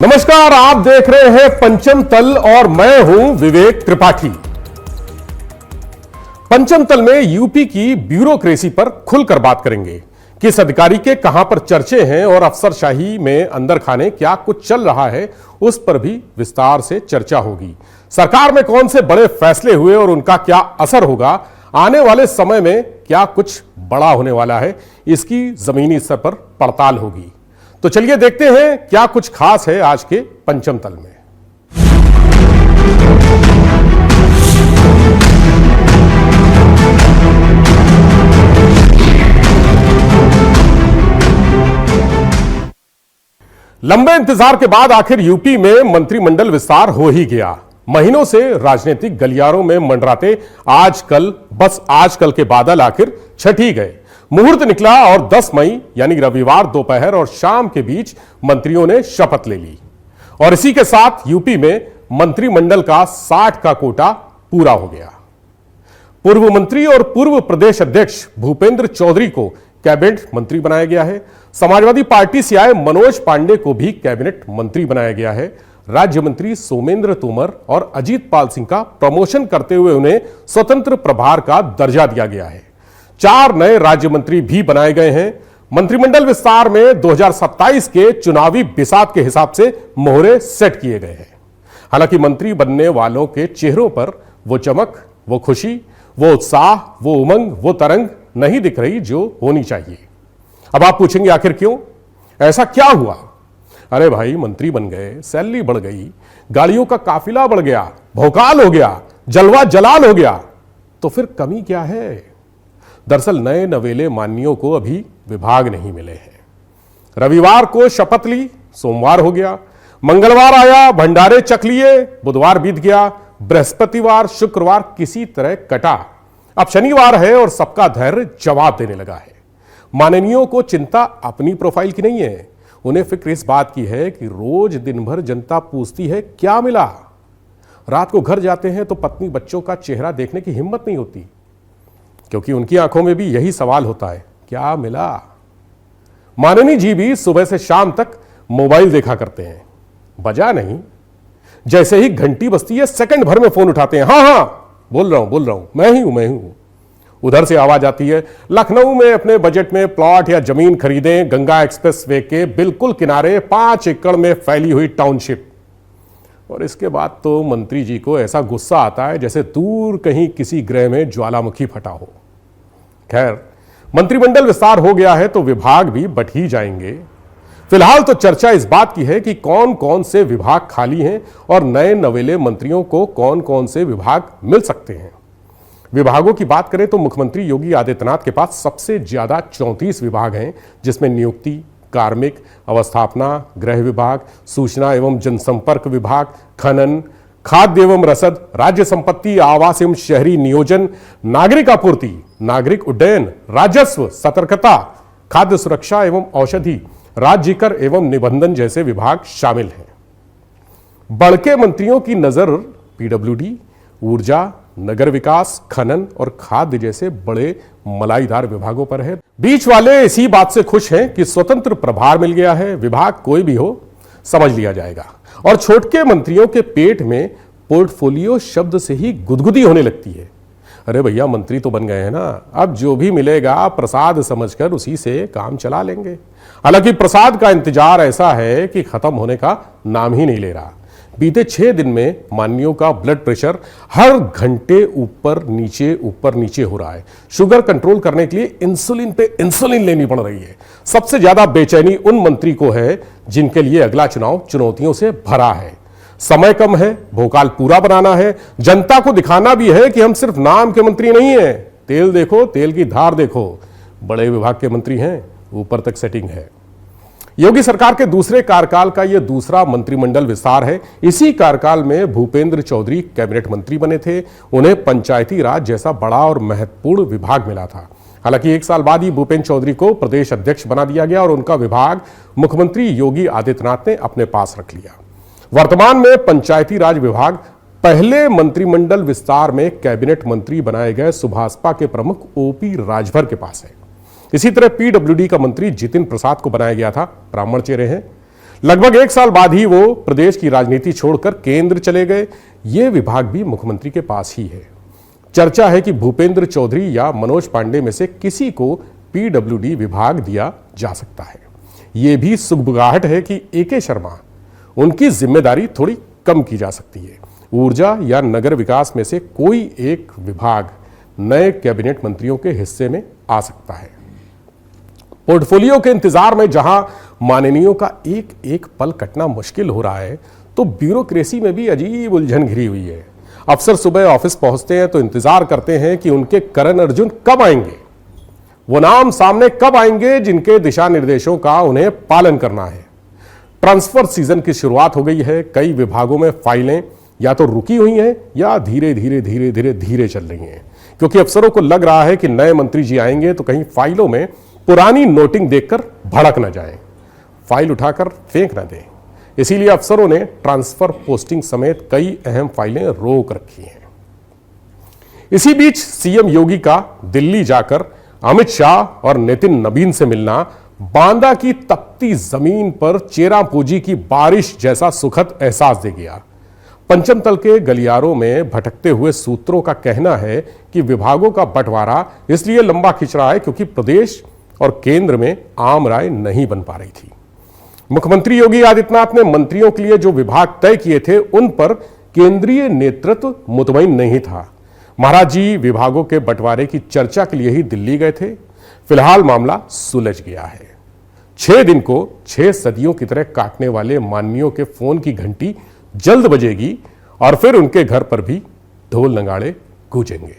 नमस्कार, आप देख रहे हैं पंचम तल और मैं हूं विवेक त्रिपाठी। पंचम तल में यूपी की ब्यूरोक्रेसी पर खुलकर बात करेंगे। किस अधिकारी के कहां पर चर्चे हैं और अफसरशाही में अंदर खाने क्या कुछ चल रहा है, उस पर भी विस्तार से चर्चा होगी। सरकार में कौन से बड़े फैसले हुए और उनका क्या असर होगा, आने वाले समय में क्या कुछ बड़ा होने वाला है, इसकी जमीनी स्तर पर पड़ताल होगी। तो चलिए देखते हैं क्या कुछ खास है आज के पंचम तल में। लंबे इंतजार के बाद आखिर यूपी में मंत्रिमंडल विस्तार हो ही गया। महीनों से राजनीतिक गलियारों में मंडराते आजकल के बादल आखिर छट ही गए। मुहूर्त निकला और 10 मई यानी रविवार दोपहर और शाम के बीच मंत्रियों ने शपथ ले ली और इसी के साथ यूपी में मंत्रिमंडल का 60 का कोटा पूरा हो गया। पूर्व मंत्री और पूर्व प्रदेश अध्यक्ष भूपेंद्र चौधरी को कैबिनेट मंत्री बनाया गया है। समाजवादी पार्टी से आए मनोज पांडे को भी कैबिनेट मंत्री बनाया गया है। राज्य मंत्री सोमेंद्र तोमर और अजीत पाल सिंह का प्रमोशन करते हुए उन्हें स्वतंत्र प्रभार का दर्जा दिया गया है। 4 नए राज्य मंत्री भी बनाए गए हैं। मंत्रिमंडल विस्तार में 2027 के चुनावी बिसात के हिसाब से मोहरे सेट किए गए हैं। हालांकि मंत्री बनने वालों के चेहरों पर वो चमक, वो खुशी, वो उत्साह, वो उमंग, वो तरंग नहीं दिख रही जो होनी चाहिए। अब आप पूछेंगे आखिर क्यों, ऐसा क्या हुआ? अरे भाई, मंत्री बन गए, सैलरी बढ़ गई, गाड़ियों का काफिला बढ़ गया, भौकाल हो गया, जलवा जलाल हो गया, तो फिर कमी क्या है? दरअसल नए नवेले माननीयों को अभी विभाग नहीं मिले हैं। रविवार को शपथ ली, सोमवार हो गया, मंगलवार आया, भंडारे चख लिए, बुधवार बीत गया, बृहस्पतिवार शुक्रवार किसी तरह कटा। अब शनिवार है और सबका धैर्य जवाब देने लगा है। माननीयों को चिंता अपनी प्रोफाइल की नहीं है, उन्हें फिक्र इस बात की है कि रोज दिन भर जनता पूछती है क्या मिला। रात को घर जाते हैं तो पत्नी बच्चों का चेहरा देखने की हिम्मत नहीं होती, क्योंकि उनकी आंखों में भी यही सवाल होता है, क्या मिला। माननीय जी भी सुबह से शाम तक मोबाइल देखा करते हैं, बजा नहीं, जैसे ही घंटी बजती है सेकंड भर में फोन उठाते हैं। हाँ, बोल रहा हूं, मैं ही हूं। उधर से आवाज आती है, लखनऊ में अपने बजट में प्लॉट या जमीन खरीदें, गंगा एक्सप्रेस वे के बिल्कुल किनारे 5 एकड़ में फैली हुई टाउनशिप। और इसके बाद तो मंत्री जी को ऐसा गुस्सा आता है जैसे दूर कहीं किसी ग्रह में ज्वालामुखी फटा हो। खैर, मंत्रिमंडल विस्तार हो गया है तो विभाग भी बट ही जाएंगे। फिलहाल तो चर्चा इस बात की है कि कौन कौन से विभाग खाली हैं और नए नवेले मंत्रियों को कौन कौन से विभाग मिल सकते हैं। विभागों की बात करें तो मुख्यमंत्री योगी आदित्यनाथ के पास सबसे ज्यादा 34 विभाग हैं, जिसमें नियुक्ति, कार्मिक, अवस्थापना, गृह विभाग, सूचना एवं जनसंपर्क विभाग, खनन, खाद्य एवं रसद, राज्य संपत्ति, आवास एवं शहरी नियोजन, नागरिक आपूर्ति, नागरिक उड्डयन, राजस्व, सतर्कता, खाद्य सुरक्षा एवं औषधि, राज्य कर एवं निबंधन जैसे विभाग शामिल हैं। बड़के मंत्रियों की नजर पीडब्ल्यूडी, ऊर्जा, नगर विकास, खनन और खाद्य जैसे बड़े मलाईदार विभागों पर है। बीच वाले इसी बात से खुश हैं कि स्वतंत्र प्रभार मिल गया है, विभाग कोई भी हो समझ लिया जाएगा। और छोटके मंत्रियों के पेट में पोर्टफोलियो शब्द से ही गुदगुदी होने लगती है। अरे भैया, मंत्री तो बन गए हैं ना, अब जो भी मिलेगा प्रसाद समझकर उसी से काम चला लेंगे। हालांकि प्रसाद का इंतजार ऐसा है कि खत्म होने का नाम ही नहीं ले रहा। बीते 6 दिन में माननीयों का ब्लड प्रेशर हर घंटे ऊपर नीचे हो रहा है। शुगर कंट्रोल करने के लिए इंसुलिन पे इंसुलिन लेनी पड़ रही है। सबसे ज्यादा बेचैनी उन मंत्री को है जिनके लिए अगला चुनाव चुनौतियों से भरा है। समय कम है, भोकाल पूरा बनाना है, जनता को दिखाना भी है कि हम सिर्फ नाम के मंत्री नहीं हैं। तेल देखो, तेल की धार देखो, बड़े विभाग के मंत्री हैं, ऊपर तक सेटिंग है। योगी सरकार के दूसरे कार्यकाल का यह दूसरा मंत्रिमंडल विस्तार है। इसी कार्यकाल में भूपेंद्र चौधरी कैबिनेट मंत्री बने थे। उन्हें पंचायती राज जैसा बड़ा और महत्वपूर्ण विभाग मिला था। हालांकि 1 साल बाद ही भूपेंद्र चौधरी को प्रदेश अध्यक्ष बना दिया गया और उनका विभाग मुख्यमंत्री योगी आदित्यनाथ ने अपने पास रख लिया। वर्तमान में पंचायती राज विभाग पहले मंत्रिमंडल विस्तार में कैबिनेट मंत्री बनाए गए सुभाषपा के प्रमुख ओपी राजभर के पास है। इसी तरह पीडब्ल्यूडी का मंत्री जितिन प्रसाद को बनाया गया था, ब्राह्मण चेहरे हैं। लगभग 1 साल बाद ही वो प्रदेश की राजनीति छोड़कर केंद्र चले गए। ये विभाग भी मुख्यमंत्री के पास ही है। चर्चा है कि भूपेंद्र चौधरी या मनोज पांडे में से किसी को पीडब्ल्यूडी विभाग दिया जा सकता है। यह भी सुगबुगाहट है कि एके शर्मा, उनकी जिम्मेदारी थोड़ी कम की जा सकती है। ऊर्जा या नगर विकास में से कोई एक विभाग नए कैबिनेट मंत्रियों के हिस्से में आ सकता है। पोर्टफोलियो के इंतजार में जहां माननीयों का एक एक पल कटना मुश्किल हो रहा है, तो ब्यूरोक्रेसी में भी अजीब उलझन घिरी हुई है। अफसर सुबह ऑफिस पहुंचते हैं तो इंतजार करते हैं कि उनके करण अर्जुन कब आएंगे, वो नाम सामने कब आएंगे जिनके दिशा निर्देशों का उन्हें पालन करना है। ट्रांसफर सीजन की शुरुआत हो गई है। कई विभागों में फाइलें या तो रुकी हुई हैं या धीरे धीरे चल रही हैं, क्योंकि अफसरों को लग रहा है कि नए मंत्री जी आएंगे तो कहीं फाइलों में पुरानी नोटिंग देखकर भड़क न जाएं, फाइल उठाकर फेंक न दें। इसीलिए अफसरों ने ट्रांसफर पोस्टिंग समेत कई अहम फाइलें रोक रखी हैं। इसी बीच सीएम योगी का दिल्ली जाकर अमित शाह और नितिन नबीन से मिलना बांदा की तपती जमीन पर चेरापूंजी की बारिश जैसा सुखद एहसास दे गया। पंचम तल के गलियारों में भटकते हुए सूत्रों का कहना है कि विभागों का बंटवारा इसलिए लंबा खिंच रहा है क्योंकि प्रदेश और केंद्र में आम राय नहीं बन पा रही थी। मुख्यमंत्री योगी आदित्यनाथ ने मंत्रियों के लिए जो विभाग तय किए थे उन पर केंद्रीय नेतृत्व मुतमईन नहीं था। महाराज जी विभागों के बंटवारे की चर्चा के लिए ही दिल्ली गए थे। फिलहाल मामला सुलझ गया है। 6 दिन को 6 सदियों की तरह काटने वाले माननीयों के फोन की घंटी जल्द बजेगी और फिर उनके घर पर भी ढोल नगाड़े गूंजेंगे।